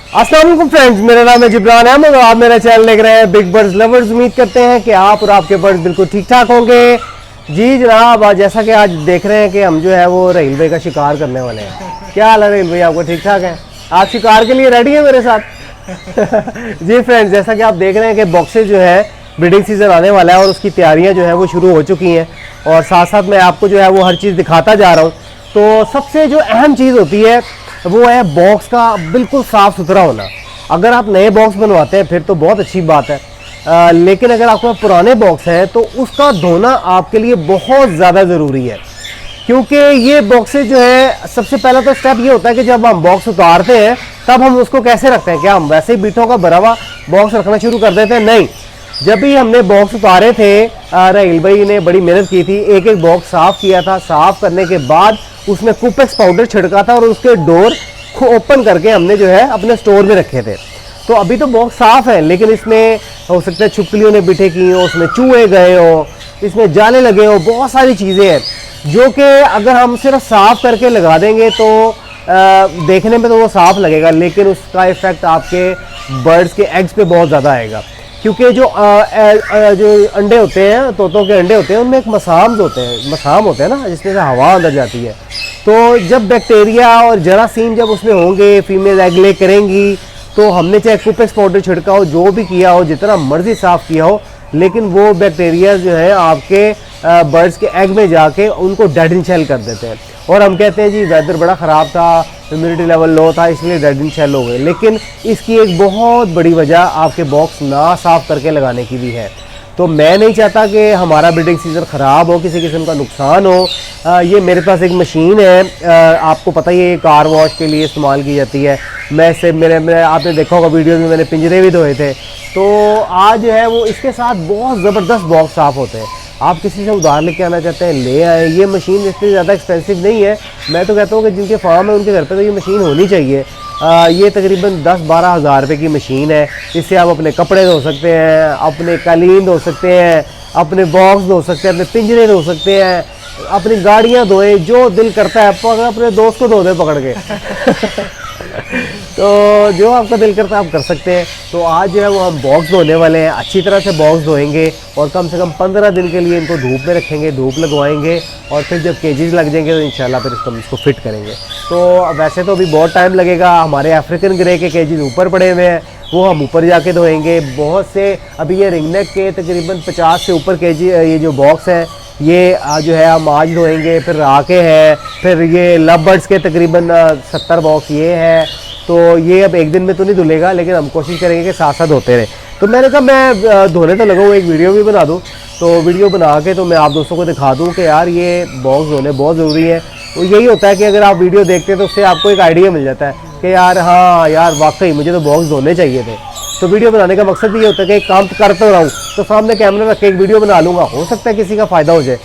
अस्सलाम वालेकुम फ्रेंड्स, मेरा नाम है जिब्रान अहमद और आप मेरा चैनल देख रहे हैं बिग बर्ड्स लवर्स। उम्मीद करते हैं कि आप और आपके बर्ड्स बिल्कुल ठीक ठाक होंगे। जी जनाब, जैसा कि आज देख रहे हैं कि हम जो है वो रहील भाई का शिकार करने वाले हैं। क्या हाल है रहील भाई, आपको ठीक ठाक है? आप शिकार के लिए रेडी है मेरे साथ? जी फ्रेंड्स, जैसा कि आप देख रहे हैं कि बॉक्सेस जो है ब्रीडिंग सीजन आने वाला है और उसकी तैयारियां जो है वो शुरू हो चुकी हैं और साथ साथ मैं आपको जो है वो हर चीज़ दिखाता जा रहा हूँ। तो सबसे जो अहम चीज़ होती है वो है बॉक्स का बिल्कुल साफ़ सुथरा होना। अगर आप नए बॉक्स बनवाते हैं फिर तो बहुत अच्छी बात है, लेकिन अगर आपके पास पुराने बॉक्स हैं तो उसका धोना आपके लिए बहुत ज़्यादा ज़रूरी है, क्योंकि ये बॉक्सेस जो है सबसे पहला तो स्टेप ये होता है कि जब हम बॉक्स उतारते हैं तब हम उसको कैसे रखते हैं। क्या हम वैसे ही बीठों का भरा हुआ बॉक्स रखना शुरू कर देते हैं? नहीं। जब भी हमने बॉक्स उतारे थे, राहिल भाई ने बड़ी मेहनत की थी, एक एक बॉक्स साफ़ किया था। साफ़ करने के बाद उसमें कुपेक्स पाउडर छिड़का था और उसके डोर को ओपन करके हमने जो है अपने स्टोर में रखे थे। तो अभी तो बॉक्स साफ़ है, लेकिन इसमें हो सकता है छिपकलियों ने बिठे की हो, उसमें चूहे गए हो, इसमें जाले लगे हो, बहुत सारी चीज़ें हैं जो कि अगर हम सिर्फ साफ़ करके लगा देंगे तो देखने में तो वो साफ़ लगेगा, लेकिन उसका इफ़ेक्ट आपके बर्ड्स के एग्स पे बहुत ज़्यादा आएगा। क्योंकि जो अंडे होते हैं, तोतों के अंडे होते हैं, उनमें एक मसाम होते हैं ना, जिसमें से हवा अंदर जाती है। तो जब बैक्टीरिया और जरासीम जब उसमें होंगे, फीमेल एग ले करेंगी, तो हमने चाहे कुपेक्स पाउडर छिड़का हो, जो भी किया हो, जितना मर्जी साफ़ किया हो, लेकिन वो बैक्टीरिया जो है आपके बर्ड्स के एग में जाके उनको डेड इन शेल कर देते हैं। और हम कहते हैं जी वेदर बड़ा ख़राब था, ह्यूमिडिटी लेवल लो था, इसलिए डेड इन शेल हो गए, लेकिन इसकी एक बहुत बड़ी वजह आपके बॉक्स ना साफ़ करके लगाने की भी है। तो मैं नहीं चाहता कि हमारा ब्रीडिंग सीज़न ख़राब हो, किसी किस्म का नुकसान हो। ये मेरे पास एक मशीन है, आपको पता ही है, कार वॉश के लिए इस्तेमाल की जाती है। मैं इससे मेरे आपने देखा होगा वीडियो में, मैंने पिंजरे भी धोए थे। तो आज जो है वो इसके साथ बहुत ज़बरदस्त बॉक्स साफ़ होते हैं। आप किसी से उधार लेके आना चाहते हैं, ले आए। ये मशीन इतनी ज़्यादा एक्सपेंसिव नहीं है। मैं तो कहता हूँ कि जिनके फार्म है उनके घर पे तो ये मशीन होनी चाहिए। ये तकरीबन 10-12 हज़ार रुपये की मशीन है। इससे आप अपने कपड़े धो सकते हैं, अपने कालीन धो सकते हैं, अपने बॉक्स धो सकते हैं, अपने पिंजरे धो सकते हैं, अपनी गाड़ियाँ धोए, जो दिल करता है अपने दोस्त को धो दे पकड़ के। तो जो आपका दिल करता है आप कर सकते हैं। तो आज जो है वो हम बॉक्स धोने वाले हैं, अच्छी तरह से बॉक्स धोएंगे और कम से कम 15 दिन के लिए इनको धूप में रखेंगे, धूप लगवाएंगे और फिर जब केजेस लग जाएंगे तो इंशाल्लाह फिर इसको फिट करेंगे। तो वैसे तो अभी बहुत टाइम लगेगा, हमारे अफ्रीकन ग्रे के केजेस ऊपर पड़े हुए हैं, वो हम ऊपर जाके धोएंगे। बहुत से अभी ये रिंगनेक के तकरीबन 50 से ऊपर केजी ये जो बॉक्स है ये जो है हम आज धोएंगे। फिर राके है, फिर ये लव बर्ड्स के तकरीबन 70 बॉक्स ये है। तो ये अब एक दिन में तो नहीं धुलेगा, लेकिन हम कोशिश करेंगे कि साथ साथ होते रहे। तो मैंने कहा मैं धोने तो लगा हूँ, एक वीडियो भी बना दूँ। तो वीडियो बना के तो मैं आप दोस्तों को दिखा दूँ कि यार ये बॉक्स धोने बहुत ज़रूरी है। तो यही होता है कि अगर आप वीडियो देखते हैं तो उससे आपको एक आइडिया मिल जाता है कि यार हाँ यार वाकई मुझे तो बॉक्स धोने चाहिए थे। तो वीडियो बनाने का मकसद भी ये होता है कि एक काम कर तो रहा हूँ तो सामने कैमरा रख के एक वीडियो बना लूँगा, हो सकता है किसी का फ़ायदा हो जाए।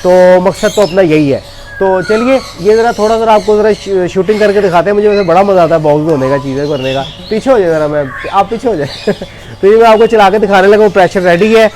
तो मकसद तो अपना यही है। तो चलिए ये ज़रा थोड़ा सा आपको ज़रा शूटिंग करके दिखाते हैं। मुझे वैसे बड़ा मज़ा आता है बॉक्स धोने का, चीज़ें करने का। पीछे हो जाए ज़रा, मैं आप पीछे हो जाए। तो ये मैं आपको चला के दिखाने लगा। वो प्रेशर रेडी है,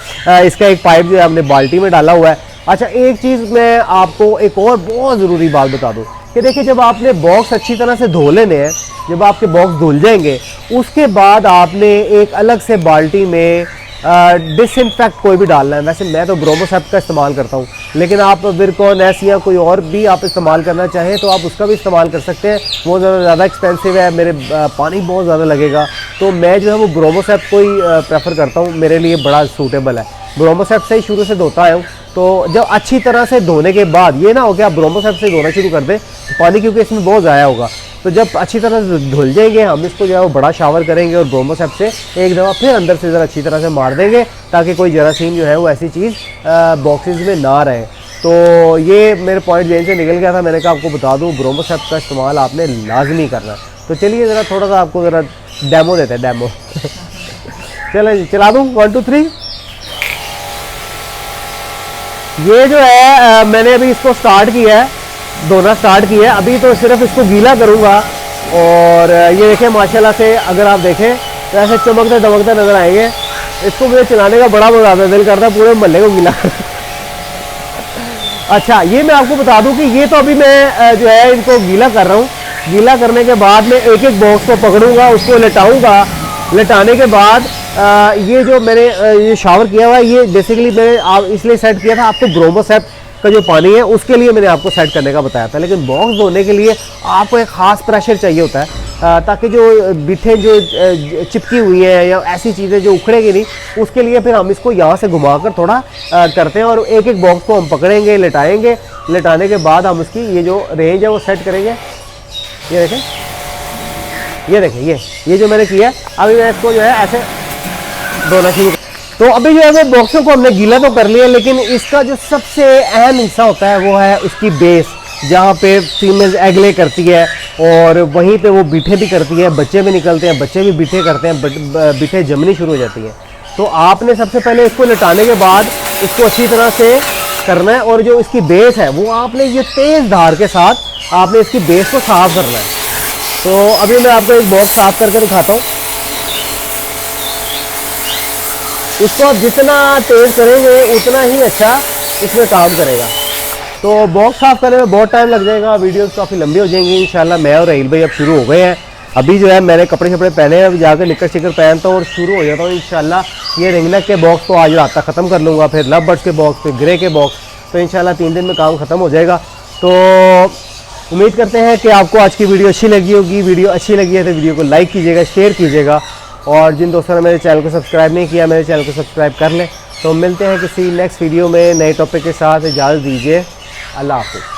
इसका एक पाइप जो है हमने बाल्टी में डाला हुआ है। अच्छा, एक चीज़ मैं आपको एक और बहुत ज़रूरी बात बता दूँ कि देखिए, जब आपने बॉक्स अच्छी तरह से धो लेने हैं, जब आपके बॉक्स धुल जाएंगे, उसके बाद आपने एक अलग से बाल्टी में डिसइंफेक्ट कोई भी डालना है। वैसे मैं तो ब्रोमोसेप्ट का इस्तेमाल करता हूँ, लेकिन आप विरकॉन एस या कोई और भी आप इस्तेमाल करना चाहें तो आप उसका भी इस्तेमाल कर सकते हैं। वो ज़्यादा एक्सपेंसिव है, मेरे पानी बहुत ज़्यादा लगेगा। तो मैं जो है वो ब्रोमोसेप्ट को ही प्रेफर करता हूँ, मेरे लिए बड़ा सूटेबल है। ब्रोमोसेप्ट से ही शुरू से धोता आया हूँ। तो जब अच्छी तरह से धोने के बाद ये ना हो कि आप ब्रोमोसेप्ट से धोना शुरू कर दें पानी, क्योंकि इसमें बहुत ज़ाया होगा। तो जब अच्छी तरह से धुल जाएंगे हम इसको जो है वो बड़ा शावर करेंगे और ब्रोमोसेप्ट से एक दफ़ा फिर अंदर से ज़रा अच्छी तरह से मार देंगे ताकि कोई जरासीम जो है वो ऐसी चीज़ बॉक्सेस में ना रहे। तो ये मेरे पॉइंट जेन से निकल गया था, मैंने कहा आपको बता दूँ ब्रोमोसेप्ट का इस्तेमाल आपने लाजमी करना है। तो चलिए ज़रा थोड़ा सा आपको ज़रा डेमो देते हैं, डेमो। चलो चला दूँ 1 2 3। ये जो है मैंने अभी इसको स्टार्ट किया है, धोना स्टार्ट किया है। अभी तो सिर्फ इसको गीला करूँगा और ये देखें माशाल्लाह से, अगर आप देखें तो ऐसे चमकते दमकते नज़र आएंगे। इसको मुझे चलाने का बड़ा मज़ा आता है, दिल करता है पूरे मोहल्ले को गीला। अच्छा, ये मैं आपको बता दूं कि ये तो अभी मैं जो है इनको गीला कर रहा हूँ गीला करने के बाद मैं एक एक बॉक्स को पकड़ूंगा, उसको लेटाऊंगा। लेटाने के बाद ये जो मैंने ये शावर किया हुआ है, ये बेसिकली मैंने इसलिए सेट किया था, आपको ब्रोमोसेप का जो पानी है उसके लिए मैंने आपको सेट करने का बताया था। लेकिन बॉक्स धोने के लिए आपको एक ख़ास प्रेशर चाहिए होता है, ताकि जो बिठे जो चिपकी हुई हैं या ऐसी चीज़ें जो उखड़ेगी नहीं, उसके लिए फिर हम इसको यहाँ से घुमाकर थोड़ा करते हैं और एक एक बॉक्स को हम पकड़ेंगे, लेटाएंगे। लेटाने के बाद हम उसकी ये जो रेंज है वो सेट करेंगे। ये देखें, ये देखें, ये जो मैंने किया, अभी मैं इसको जो है ऐसे धोना शुरू। तो अभी जो है वो बॉक्सों को हमने गीला तो कर लिया, लेकिन इसका जो सबसे अहम हिस्सा होता है वो है उसकी बेस, जहाँ पे फीमेल एग ले करती है और वहीं पे वो बीठे भी करती है, बच्चे भी निकलते हैं, बच्चे भी बीठे करते हैं, बीठे जमनी शुरू हो जाती है। तो आपने सबसे पहले इसको लेटाने के बाद इसको अच्छी तरह से करना है और जो इसकी बेस है वो आपने ये तेज़ धार के साथ आपने इसकी बेस को साफ करना है। तो अभी मैं आपको एक बॉक्स साफ करके दिखाता हूँ। इसको आप जितना तेज़ करेंगे उतना ही अच्छा इसमें काम करेगा। तो बॉक्स साफ करने में बहुत टाइम लग जाएगा, वीडियोस काफ़ी लंबी हो जाएंगी। इंशाल्लाह मैं और राहील भाई अब शुरू हो गए हैं। अभी जो है मैंने कपड़े शपड़े पहने हैं, अभी जाकर निक्कर शिकर पहनता हूँ और शुरू हो जाता हूँ इंशाल्लाह। ये रिंगनेक के बॉक्स को आज रात तक ख़त्म कर लूँगा, फिर लव बर्ड्स के बॉक्स, फिर ग्रे के बॉक्स, तो इंशाल्लाह 3 दिन में काम ख़त्म हो जाएगा। तो उम्मीद करते हैं कि आपको आज की वीडियो अच्छी लगी होगी। वीडियो अच्छी लगी है तो वीडियो को लाइक कीजिएगा, शेयर कीजिएगा, और जिन दोस्तों ने मेरे चैनल को सब्सक्राइब नहीं किया मेरे चैनल को सब्सक्राइब कर लें। तो मिलते हैं किसी नेक्स्ट वीडियो में नए टॉपिक के साथ। इजाज़त दीजिए, अल्लाह हाफ़िज़।